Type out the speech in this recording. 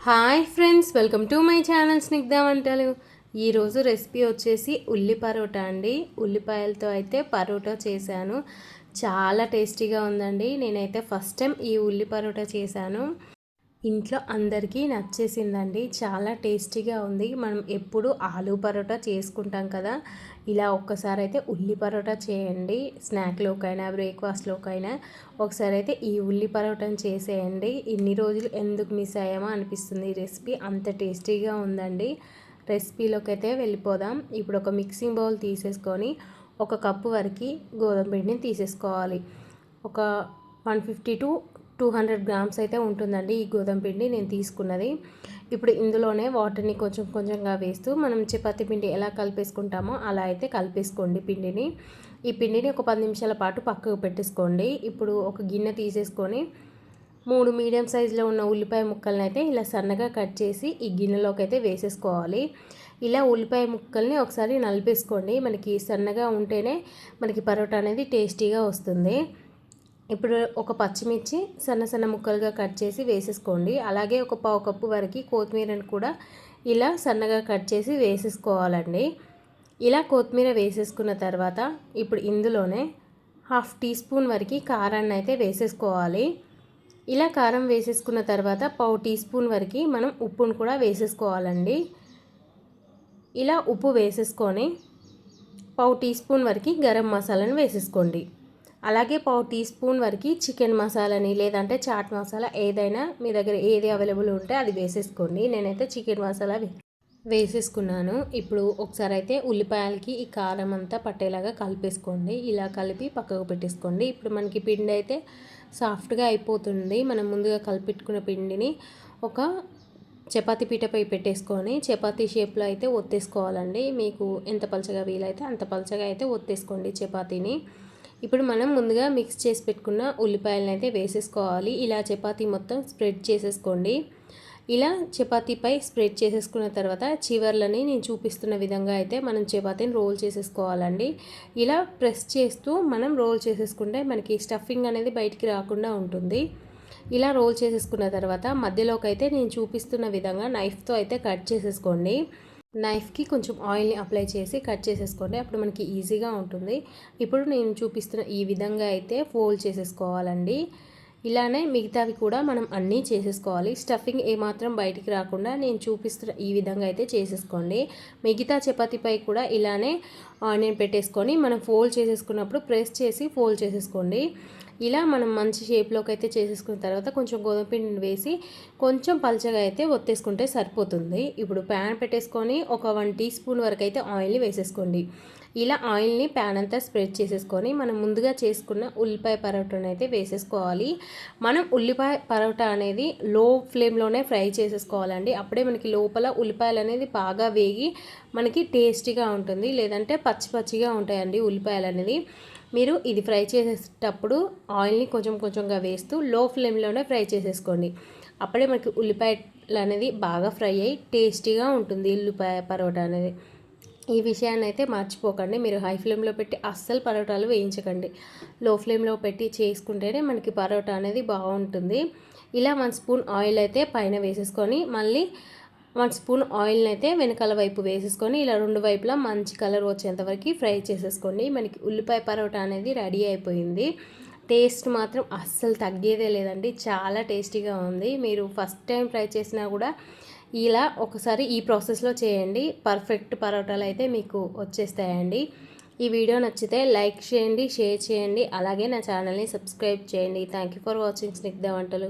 Hi friends, welcome to my channel Snigdha వంటలు. ఈరోజు recipe వచ్చేసి ఉల్లి పరోటా అండి. ఉల్లిపాయలతో అయితే పరోటా చేశాను. చాలా టేస్టీగా ఉందండి. నేనైతే ఫస్ట్ టైం ఈ ఉల్లి పరోటా చేశాను. ఇంట్లో అందరికీ నచ్చేసిందండి. చాలా టేస్టీగా ఉంది. మనం ఎప్పుడు ఆలూ పరోటా చేసుకుంటాం కదా, ఇలా ఒక్కసారి అయితే ఉల్లి పరోటా చేయండి. స్నాక్లోకైనా బ్రేక్ఫాస్ట్లోకైనా ఒకసారి అయితే ఈ ఉల్లి పరోటాని చేసేయండి. ఇన్ని రోజులు ఎందుకు మిస్ అయ్యామో అనిపిస్తుంది. ఈ రెసిపీ అంత టేస్టీగా ఉందండి. రెసిపీలోకి అయితే వెళ్ళిపోదాం. ఇప్పుడు ఒక మిక్సింగ్ బౌల్ తీసేసుకొని ఒక కప్పు వరకు గోధుమ పిండిని తీసేసుకోవాలి. ఒక 150 to 200 గ్రామ్స్ అయితే ఉంటుందండి ఈ గోధుమ పిండి నేను తీసుకున్నది. ఇప్పుడు ఇందులోనే వాటర్ని కొంచెం కొంచెంగా వేస్తూ మనం చపాతీ పిండి ఎలా కలిపేసుకుంటామో అలా అయితే కలిపేసుకోండి పిండిని. ఈ పిండిని ఒక 10 నిమిషాల పాటు పక్కకు పెట్టేసుకోండి. ఇప్పుడు ఒక గిన్నె తీసేసుకొని 3 మీడియం సైజులో ఉన్న ఉల్లిపాయ ముక్కల్ని అయితే ఇలా సన్నగా కట్ చేసి ఈ గిన్నెలోకి అయితే వేసేసుకోవాలి. ఇలా ఉల్లిపాయ ముక్కల్ని ఒకసారి నలిపేసుకోండి. మనకి సన్నగా ఉంటేనే మనకి పరోటా అనేది టేస్టీగా వస్తుంది. ఇప్పుడు ఒక పచ్చిమిర్చి సన్న సన్న ముక్కలుగా కట్ చేసి వేసేసుకోండి. అలాగే ఒక పావు కప్పు వరకు కొత్తిమీరని కూడా ఇలా సన్నగా కట్ చేసి వేసేసుకోవాలండి. ఇలా కొత్తిమీర వేసేసుకున్న తర్వాత ఇప్పుడు ఇందులోనే 1/2 టీ స్పూన్ వరకు కారాన్ని అయితే వేసేసుకోవాలి. ఇలా కారం వేసేసుకున్న తర్వాత పావు టీ స్పూన్ వరకు మనం ఉప్పును కూడా వేసేసుకోవాలండి. ఇలా ఉప్పు వేసేసుకొని పావు టీ స్పూన్ వరకు గరం మసాలాను వేసేసుకోండి. అలాగే పావు టీ స్పూన్ వరకు చికెన్ మసాలాని లేదంటే చాట్ మసాలా ఏదైనా మీ దగ్గర ఏది అవైలబుల్ ఉంటే అది వేసేసుకోండి. నేనైతే చికెన్ మసాలా వేసేసుకున్నాను. ఇప్పుడు ఒకసారి అయితే ఉల్లిపాయలకి ఈ కారం అంతా పట్టేలాగా కలిపేసుకోండి. ఇలా కలిపి పక్కకు పెట్టేసుకోండి. ఇప్పుడు మనకి పిండి అయితే సాఫ్ట్గా అయిపోతుంది. మనం ముందుగా కలిపెట్టుకున్న పిండిని ఒక చపాతీ పీటపై పెట్టేసుకొని చపాతీ షేప్లో అయితే ఒత్తేసుకోవాలండి. మీకు ఎంత పలచగా వీలైతే అంత పలచగా అయితే ఒత్తేసుకోండి చపాతీని. ఇప్పుడు మనం ముందుగా మిక్స్ చేసి పెట్టుకున్న ఉల్లిపాయలను అయితే వేసేసుకోవాలి. ఇలా చపాతీ మొత్తం స్ప్రెడ్ చేసేసుకోండి. ఇలా చపాతీపై స్ప్రెడ్ చేసేసుకున్న తర్వాత చివర్లని నేను చూపిస్తున్న విధంగా అయితే మనం చపాతీని రోల్ చేసేసుకోవాలండి. ఇలా ప్రెస్ చేస్తూ మనం రోల్ చేసేసుకుంటే మనకి స్టఫింగ్ అనేది బయటికి రాకుండా ఉంటుంది. ఇలా రోల్ చేసేసుకున్న తర్వాత మధ్యలోకి అయితే నేను చూపిస్తున్న విధంగా నైఫ్తో అయితే కట్ చేసేసుకోండి. నైఫ్కి కొంచెం ఆయిల్ని అప్లై చేసి కట్ చేసేసుకోండి. అప్పుడు మనకి ఈజీగా ఉంటుంది. ఇప్పుడు నేను చూపిస్తున్న ఈ విధంగా అయితే ఫోల్డ్ చేసేసుకోవాలండి. ఇలానే మిగతావి కూడా మనం అన్నీ చేసేసుకోవాలి. స్టఫింగ్ ఏమాత్రం బయటికి రాకుండా నేను చూపిస్తున్న ఈ విధంగా అయితే చేసేసుకోండి. మిగతా చపాతీపై కూడా ఇలానే ఆనియన్ పెట్టేసుకొని మనం ఫోల్డ్ చేసేసుకున్నప్పుడు ప్రెస్ చేసి ఫోల్డ్ చేసేసుకోండి. ఇలా మనం మంచి షేప్లోకి అయితే చేసేసుకున్న తర్వాత కొంచెం గోధుమ పిండిని వేసి కొంచెం పలచగా అయితే ఒత్తేసుకుంటే సరిపోతుంది. ఇప్పుడు ప్యాన్ పెట్టేసుకొని ఒక 1 టీ స్పూన్ వరకు అయితే ఆయిల్ని వేసేసుకోండి. ఇలా ఆయిల్ని ప్యాన్ అంతా స్ప్రెడ్ చేసేసుకొని మనం ముందుగా చేసుకున్న ఉల్లిపాయ పరోటాను అయితే వేసేసుకోవాలి. మనం ఉల్లిపాయ పరోటా అనేది లో ఫ్లేమ్లోనే ఫ్రై చేసేసుకోవాలండి. అప్పుడే మనకి లోపల ఉల్లిపాయలు అనేది బాగా వేగి మనకి టేస్టీగా ఉంటుంది. లేదంటే పచ్చి పచ్చిగా ఉంటాయండి ఉల్లిపాయలు అనేది. మీరు ఇది ఫ్రై చేసేటప్పుడు ఆయిల్ని కొంచెం కొంచెంగా వేస్తూ లో ఫ్లేమ్లోనే ఫ్రై చేసేసుకోండి. అప్పుడే మనకి ఉల్లిపాయలు అనేది బాగా ఫ్రై అయ్యి టేస్టీగా ఉంటుంది ఉల్లిపాయ పరోటా అనేది. ఈ విషయాన్ని అయితే మర్చిపోకండి. మీరు హై ఫ్లేమ్లో పెట్టి అస్సలు పరోటాలు వేయించకండి. లో ఫ్లేమ్లో పెట్టి చేసుకుంటేనే మనకి పరోటా అనేది బాగుంటుంది. ఇలా 1 స్పూన్ ఆయిల్ అయితే పైన వేసేసుకొని మళ్ళీ 1 స్పూన్ ఆయిల్ని అయితే వెనకాల వైపు వేసేసుకొని ఇలా 2 వైపులా మంచి కలర్ వచ్చేంత వరకు ఫ్రై చేసేసుకోండి. మనకి ఉల్లిపాయ పరోటా అనేది రెడీ అయిపోయింది. టేస్ట్ మాత్రం అస్సలు తగ్గేదే లేదండి. చాలా టేస్టీగా ఉంది. మీరు ఫస్ట్ టైం ట్రై చేసినా కూడా ఇలా ఒకసారి ఈ ప్రాసెస్లో చేయండి. పర్ఫెక్ట్ పరోటాలు అయితే మీకు వచ్చేస్తాయండి. ఈ వీడియో నచ్చితే లైక్ చేయండి, షేర్ చేయండి. అలాగే నా ఛానల్ని సబ్స్క్రైబ్ చేయండి. Thank you for watching Snigdha వంటలు.